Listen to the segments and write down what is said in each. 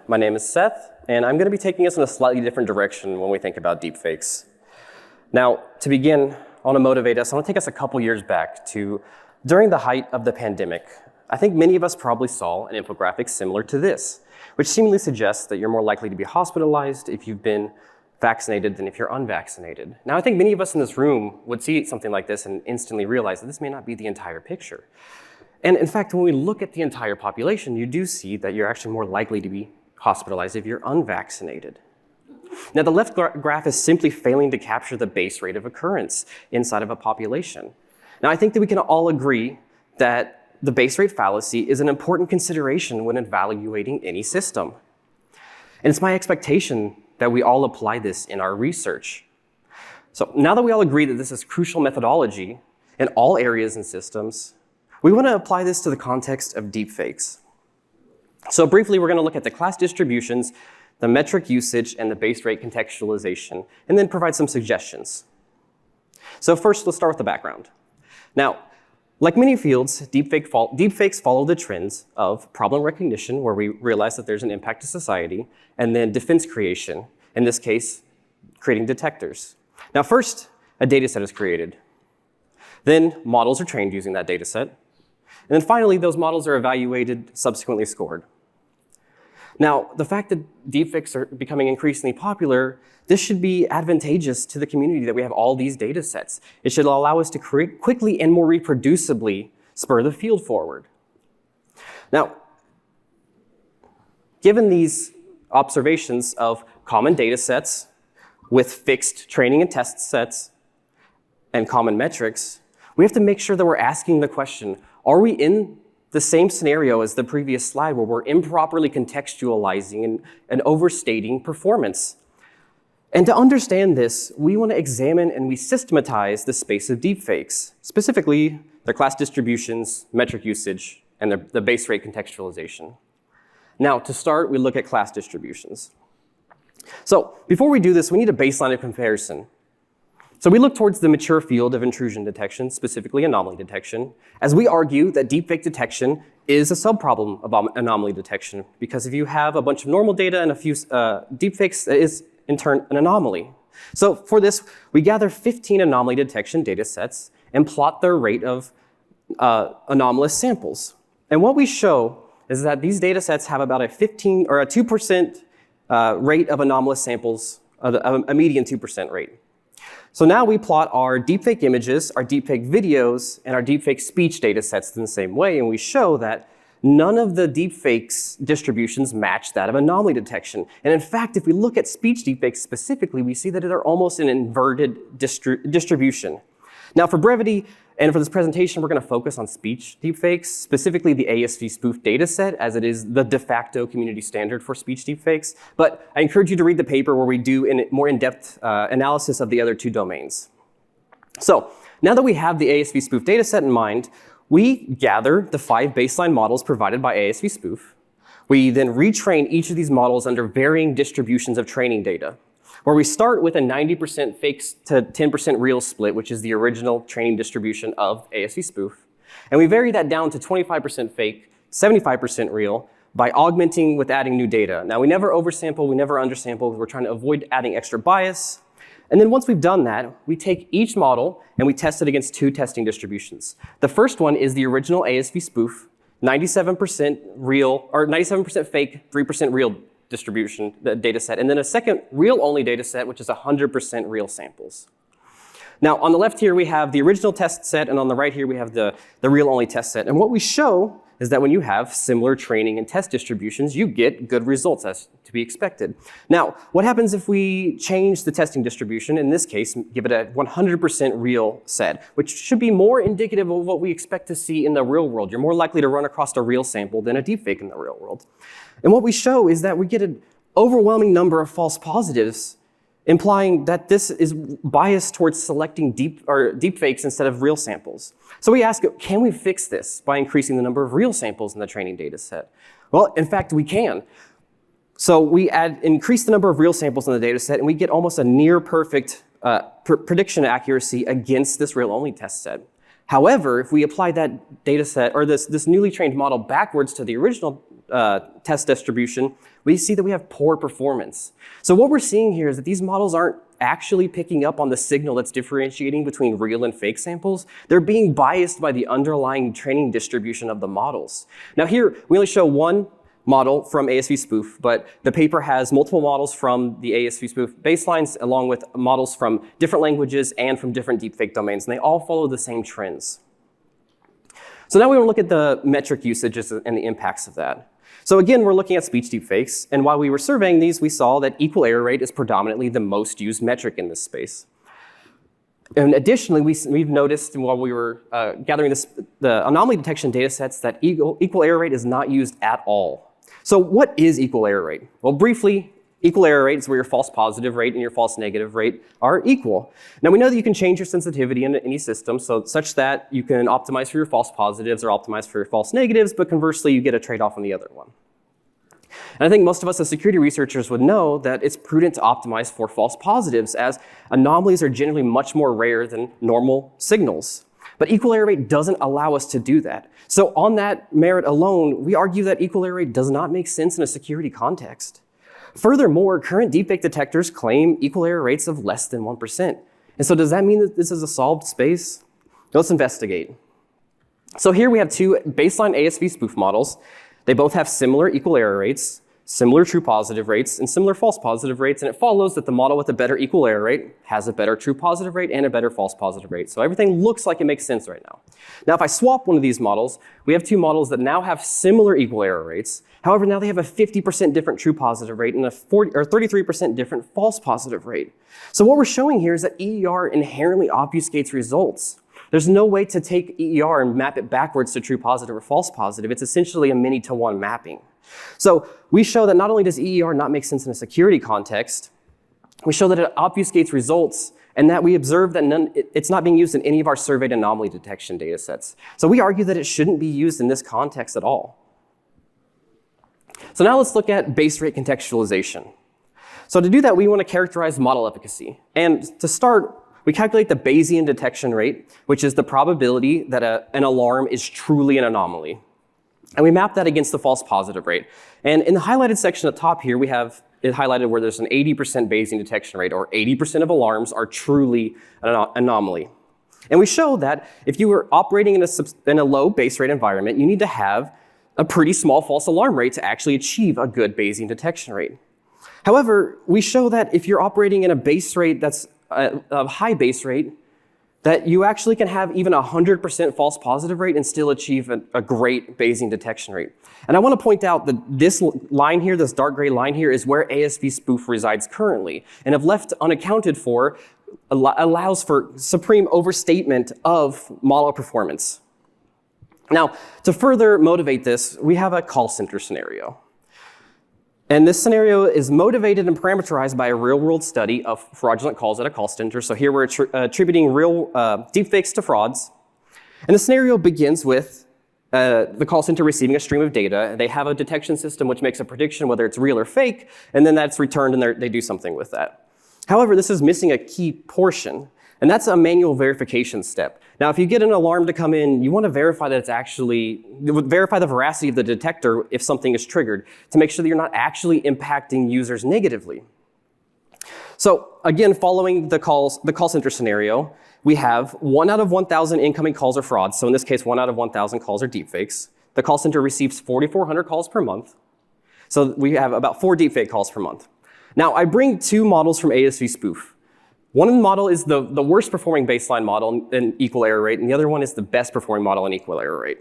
my name is Seth, and I'm going to be taking us in a slightly different direction when we think about deepfakes. Now, to begin, I want to motivate us. I want to take us a couple years back to during the height of the pandemic. I think many of us probably saw an infographic similar to this, which seemingly suggests that you're more likely to be hospitalized if you've been vaccinated than if you're unvaccinated. Now, I think many of us in this room would see something like this and instantly realize that this may not be the entire picture. And in fact, when we look at the entire population, you do see that you're actually more likely to be hospitalized if you're unvaccinated. Now, the left graph is simply failing to capture the base rate of occurrence inside of a population. Now, I think that we can all agree that the base rate fallacy is an important consideration when evaluating any system. And it's my expectation that we all apply this in our research. So now that we all agree that this is crucial methodology in all areas and systems, we want to apply this to the context of deepfakes. So briefly, we're going to look at the class distributions, the metric usage, and the base rate contextualization, and then provide some suggestions. So first, let's start with the background. Now, like many fields, deepfakes follow the trends of problem recognition, where we realize that there's an impact to society, and then defense creation, in this case, creating detectors. Now first, a data set is created. Then models are trained using that data set. And then finally, those models are evaluated, subsequently scored. Now, the fact that deepfakes are becoming increasingly popular, this should be advantageous to the community that we have all these data sets. It should allow us to quickly and more reproducibly spur the field forward. Now, given these observations of common data sets with fixed training and test sets and common metrics, we have to make sure that we're asking the question, are we in the same scenario as the previous slide where we're improperly contextualizing and overstating performance? And to understand this, we want to examine and we systematize the space of deepfakes, specifically their class distributions, metric usage, and the base rate contextualization. Now, to start, we look at class distributions. So before we do this, we need a baseline of comparison. So we look towards the mature field of intrusion detection, specifically anomaly detection, as we argue that deepfake detection is a subproblem of anomaly detection, because if you have a bunch of normal data and a few deepfakes, it is in turn an anomaly. So for this, we gather 15 anomaly detection data sets and plot their rate of anomalous samples. And what we show is that these data sets have about a 15 or a 2% rate of anomalous samples, a median 2% rate. So now we plot our deepfake images, our deepfake videos, and our deepfake speech data sets in the same way, and we show that none of the deepfakes distributions match that of anomaly detection. And in fact, if we look at speech deepfakes specifically, we see that they're almost an inverted distribution. Now for brevity, and for this presentation, we're going to focus on speech deepfakes, specifically the ASV spoof dataset, as it is the de facto community standard for speech deepfakes. But I encourage you to read the paper where we do more in-depth analysis of the other two domains. So now that we have the ASV spoof dataset in mind, we gather the 5 baseline models provided by ASV spoof. We then retrain each of these models under varying distributions of training data, where we start with a 90% fakes to 10% real split, which is the original training distribution of ASV spoof. And we vary that down to 25% fake, 75% real, by augmenting with adding new data. Now, we never oversample, we never undersample. We're trying to avoid adding extra bias. And then once we've done that, we take each model and we test it against 2 testing distributions. The first one is the original ASV spoof, 97% real, or 97% fake, 3% real distribution, the data set, and then a second real-only data set, which is 100% real samples. Now, on the left here, we have the original test set, and on the right here, we have the real-only test set. And what we show is that when you have similar training and test distributions, you get good results, as to be expected. Now, what happens if we change the testing distribution, in this case, give it a 100% real set, which should be more indicative of what we expect to see in the real world. You're more likely to run across a real sample than a deepfake in the real world. And what we show is that we get an overwhelming number of false positives, implying that this is biased towards selecting deepfakes instead of real samples. So we ask, can we fix this by increasing the number of real samples in the training data set? Well, in fact, we can. So we increase the number of real samples in the data set, and we get almost a near perfect prediction accuracy against this real-only test set. However, if we apply that data set, or this newly trained model backwards to the original test distribution, we see that we have poor performance. So what we're seeing here is that these models aren't actually picking up on the signal that's differentiating between real and fake samples. They're being biased by the underlying training distribution of the models. Now here, we only show one model from ASV spoof, but the paper has multiple models from the ASV spoof baselines, along with models from different languages and from different deepfake domains, and they all follow the same trends. So now we want to look at the metric usages and the impacts of that. So again, we're looking at speech deepfakes, and while we were surveying these, we saw that equal error rate is predominantly the most used metric in this space. And additionally, we've noticed while we were gathering the anomaly detection data sets that equal error rate is not used at all. So what is equal error rate? Well, briefly, equal error rate is where your false positive rate and your false negative rate are equal. Now we know that you can change your sensitivity in any system such that you can optimize for your false positives or optimize for your false negatives, but conversely you get a trade-off on the other one. And I think most of us as security researchers would know that it's prudent to optimize for false positives, as anomalies are generally much more rare than normal signals. But equal error rate doesn't allow us to do that. So on that merit alone, we argue that equal error rate does not make sense in a security context. Furthermore, current deepfake detectors claim equal error rates of less than 1%. And so does that mean that this is a solved space? Let's investigate. So here we have two baseline ASV spoof models. They both have similar equal error rates, similar true positive rates, and similar false positive rates, and it follows that the model with a better equal error rate has a better true positive rate and a better false positive rate. So everything looks like it makes sense right now. Now, if I swap one of these models, we have two models that now have similar equal error rates. However, now they have a 50% different true positive rate and a 33% different false positive rate. So what we're showing here is that EER inherently obfuscates results. There's no way to take EER and map it backwards to true positive or false positive. It's essentially a many-to-one mapping. So we show that not only does EER not make sense in a security context, we show that it obfuscates results, and that we observe that it's not being used in any of our surveyed anomaly detection data sets. So we argue that it shouldn't be used in this context at all. So now let's look at base rate contextualization. So to do that, we want to characterize model efficacy. And to start, we calculate the Bayesian detection rate, which is the probability that an alarm is truly an anomaly. And we map that against the false positive rate. And in the highlighted section at the top here, we have it highlighted where there's an 80% Bayesian detection rate, or 80% of alarms are truly an anomaly. And we show that if you were operating in a low base rate environment, you need to have a pretty small false alarm rate to actually achieve a good Bayesian detection rate. However, we show that if you're operating in a base rate that's a high base rate, that you actually can have even 100% false positive rate and still achieve a great Bayesian detection rate. And I want to point out that this line here, this dark gray line here, is where ASV spoof resides currently. And if left unaccounted for, allows for supreme overstatement of model performance. Now, to further motivate this, we have a call center scenario. And this scenario is motivated and parameterized by a real-world study of fraudulent calls at a call center. So here we're attributing real deepfakes to frauds. And the scenario begins with the call center receiving a stream of data. They have a detection system which makes a prediction whether it's real or fake, and then that's returned and they do something with that. However, this is missing a key portion, and that's a manual verification step. Now, if you get an alarm to come in, you want to verify that verify the veracity of the detector if something is triggered, to make sure that you're not actually impacting users negatively. So again, following the call center scenario, we have 1 out of 1,000 incoming calls are frauds. So in this case, 1 out of 1,000 calls are deepfakes. The call center receives 4,400 calls per month. So we have about 4 deepfake calls per month. Now, I bring 2 models from ASV spoof. One model is the worst performing baseline model in equal error rate, and the other one is the best performing model in equal error rate.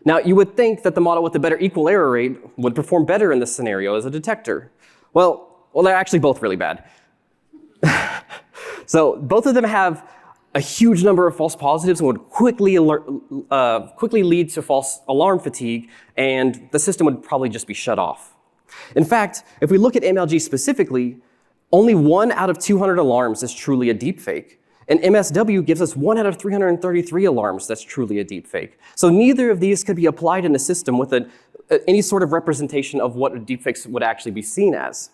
Now, you would think that the model with the better equal error rate would perform better in this scenario as a detector. Well, they're actually both really bad. So both of them have a huge number of false positives and would quickly lead to false alarm fatigue, and the system would probably just be shut off. In fact, if we look at MLG specifically, only 1 out of 200 alarms is truly a deepfake. And MSW gives us 1 out of 333 alarms that's truly a deepfake. So neither of these could be applied in a system with any sort of representation of what deepfakes would actually be seen as.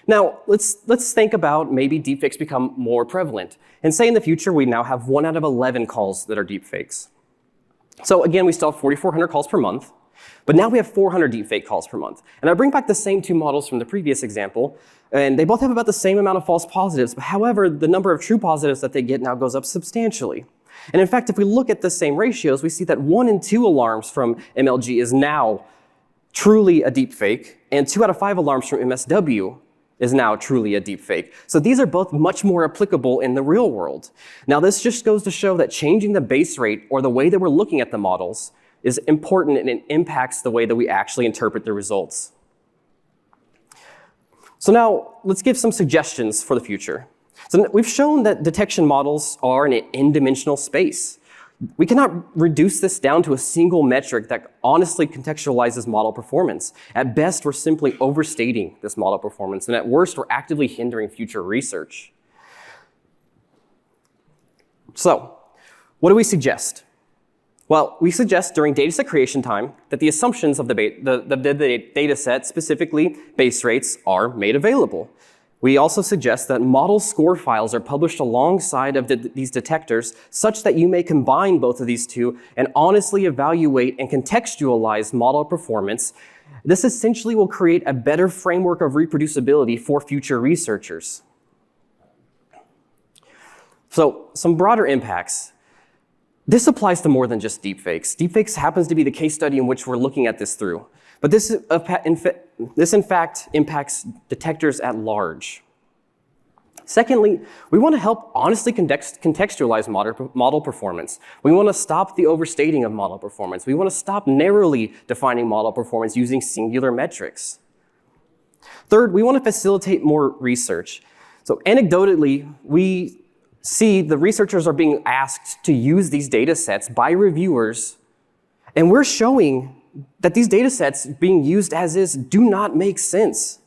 Now, let's think about maybe deepfakes become more prevalent. And say in the future, we now have 1 out of 11 calls that are deepfakes. So again, we still have 4,400 calls per month. But now we have 400 deepfake calls per month. And I bring back the same two models from the previous example, and they both have about the same amount of false positives. However, the number of true positives that they get now goes up substantially. And in fact, if we look at the same ratios, we see that 1 in 2 alarms from MLG is now truly a deepfake, and 2 out of 5 alarms from MSW is now truly a deepfake. So these are both much more applicable in the real world. Now, this just goes to show that changing the base rate or the way that we're looking at the models is important, and it impacts the way that we actually interpret the results. So now let's give some suggestions for the future. So we've shown that detection models are in an n-dimensional space. We cannot reduce this down to a single metric that honestly contextualizes model performance. At best, we're simply overstating this model performance, and at worst, we're actively hindering future research. So, what do we suggest? Well, we suggest during dataset creation time that the assumptions of the dataset, specifically base rates, are made available. We also suggest that model score files are published alongside of these detectors such that you may combine both of these two and honestly evaluate and contextualize model performance. This essentially will create a better framework of reproducibility for future researchers. So, some broader impacts. This applies to more than just deepfakes. Deepfakes happens to be the case study in which we're looking at this through. But this in fact impacts detectors at large. Secondly, we want to help honestly contextualize model performance. We want to stop the overstating of model performance. We want to stop narrowly defining model performance using singular metrics. Third, we want to facilitate more research. So anecdotally, we see the researchers are being asked to use these data sets by reviewers, and we're showing that these data sets being used as is do not make sense.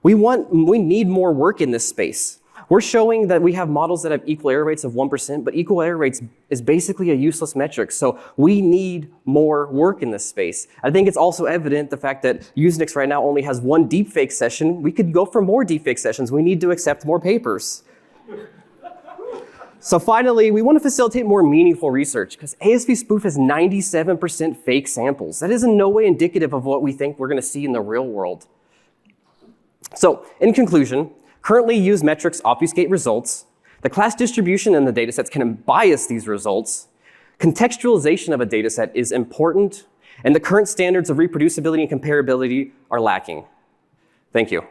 We need more work in this space. We're showing that we have models that have equal error rates of 1%, but equal error rates is basically a useless metric, so we need more work in this space. I think it's also evident the fact that USENIX right now only has 1 deepfake session. We could go for more deepfake sessions. We need to accept more papers. So finally, we want to facilitate more meaningful research because ASV spoof has 97% fake samples. That is in no way indicative of what we think we're going to see in the real world. So in conclusion, currently used metrics obfuscate results. The class distribution in the datasets can bias these results. Contextualization of a dataset is important, and the current standards of reproducibility and comparability are lacking. Thank you.